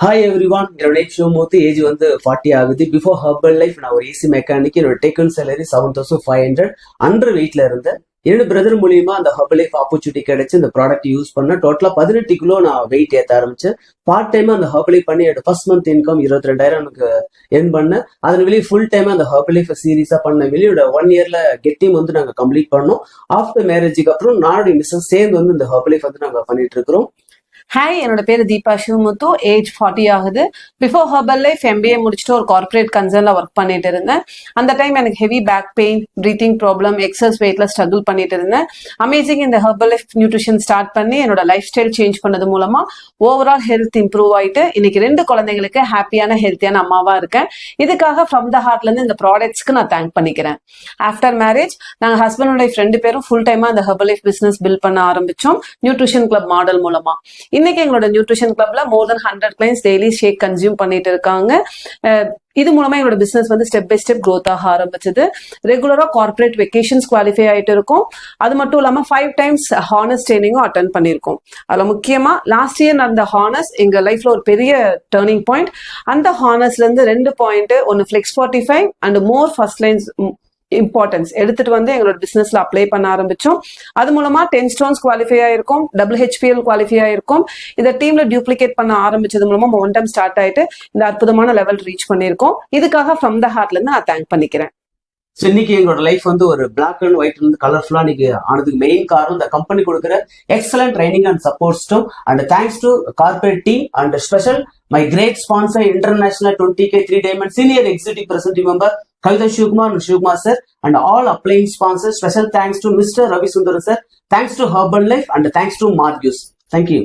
Hi every one, என்னோட name Sivamoorthy. Age வந்து 40 ஆகுது. பிஃபோர் ஹர்பல் லைஃப் நான் ஒரு ஏசி மெக்கானிக். என்னோட டேக்கன் சேலரி 7500. அண்டர் வெயிட்ல இருந்தேன். என்னோட பிரதர் மூலியமா அந்த ஹர்பல் லைஃப் ஆப்பர்ச்சுனிட்டி கிடைச்சு இந்த ப்ராடக்ட் யூஸ் பண்ண டோட்டலா 18 கிலோ நான் வெயிட் ஏற்ற ஆரம்பிச்சேன். பார்ட் டைமா அந்த ஹர்பல் லைஃப் பண்ணி என்னோட ஃபர்ஸ்ட் மந்த் இன்கம் 22,000 எனக்கு எர்ன் பண்ணேன். அதன் வெளியே ஃபுல் டைமா அந்த ஹர்பல் லைஃப் சீரீஸா பண்ண வெளியோட 1 இயர்ல கெட்டிங் வந்து நாங்க கம்ப்ளீட் பண்ணோம். ஆஃப்டர் மேரேஜுக்கு அப்புறம் நானும் மிஸ்ஸஸ் சேர்ந்து வந்து இந்த ஹர்பல் லைஃப் வந்து நாங்க பண்ணிட்டு இருக்கிறோம். ஹாய், என்னோட பேரு தீபா சிவமுத்து. ஏஜ் 40 ஆகுது. பிஃபோர் ஹர்பல் லைஃப் MBA முடிச்சுட்டு ஒரு கார்பரேட் கன்சர்ன்ல ஒர்க் பண்ணிட்டு இருந்தேன். அந்த டைம் எனக்கு heavy back pain, breathing problem, excess வெயிட்ல ஸ்ட்ரகிள் பண்ணிட்டு இருந்தேன். அமேசிங் இந்த ஹர்பல் லைஃப் நியூட்ரிஷன் ஸ்டார்ட் பண்ணி என்னோட லைஃப் ஸ்டைல் சேஞ்ச் பண்ணது மூலமா ஓவரால் ஹெல்த் இம்ப்ரூவ் ஆயிட்டு இன்னைக்கு 2 குழந்தைங்களுக்கு ஹாப்பியான ஹெல்த்தியான அம்மாவா இருக்கேன். இதுக்காக ஃப்ரம் த ஹார்ட்ல இருந்து இந்த ப்ராடக்ட்ஸ்க்கு நான் தேங்க் பண்ணிக்கிறேன். ஆஃப்டர் மேரேஜ் நாங்க ஹஸ்பண்ட் அண்ட் ஒய்ஃப் 2 பேரும் ஃபுல் டைமா இந்த ஹர்பல் லைஃப் பிசினஸ் பில்ட் பண்ண ஆரம்பிச்சோம் நியூட்ரிஷன் கிளப் மாடல் மூலமா. இன்னைக்கு எங்களோட நியூட்ரிஷன் கிளப்ல மோர் தென் 100 கிளைண்ட்ஸ் டெய்லி ஷேக் கன்சியூம் பண்ணிட்டு இருக்காங்க. இது மூலமா எங்களோட பிசினஸ் வந்து ஸ்டெப் பை ஸ்டெப் க்ரோத் ஆக ஆரம்பிச்சது. ரெகுலரா கார்பரேட் வெக்கேஷன்ஸ் குவாலிஃபை ஆயிட்டு இருக்கும். அது மட்டும் இல்லாம 5 டைம்ஸ் ஹானஸ் ட்ரைனிங்கும் அட்டென்ட் பண்ணிருக்கோம். அதுல முக்கியமா லாஸ்ட் இயர் நடந்த ஹானஸ் எங்க லைஃப்ல ஒரு பெரிய டர்னிங் பாயிண்ட். அந்த ஹானஸ்ல இருந்து 2 பாயிண்ட், ஒன்னு flex 45 and more first lines importance எடுத்துட்டு வந்து எங்களோட பிசினஸ்ல அப்ளை பண்ண ஆரம்பிச்சோம். அது மூலமா 10 ஸ்டோன்ஸ் குவாலிஃபை ஆயிருக்கும், WHPL குவாலிஃபை ஆயிருக்கும். இதை டீம்ல டியூப்ளிகேட் பண்ண ஆரம்பிச்சது மூலமா மொமெண்டம் ஸ்டார்ட் ஆயிட்டு இந்த அற்புதமான லெவல் ரீச் பண்ணிருக்கோம். இதுக்காக ஃப்ரம் த ஹார்ட்ல இருந்து நான் தேங்க் பண்ணிக்கிறேன். ஸோ இன்னைக்கு எங்களோட லைஃப் வந்து ஒரு பிளாக் அண்ட் ஒயிட் வந்து கலர்ஃபுல்லா இன்னைக்கு ஆனதுக்கு மெயின் காரணம் இந்த கம்பெனி கொடுக்குற எக்ஸலன்ட் ட்ரைனிங் அண்ட் சப்போர்ட்ஸ்டும் and thanks to corporate team and special my great sponsor international 20K 3 Diamond senior executive presenting member Kavita Shivkumar and Shivkumar sir and all applying sponsors. Special thanks to Mr. Ravi Sundaram sir. Thanks to Herbal Life and thanks to Margus. Thank you.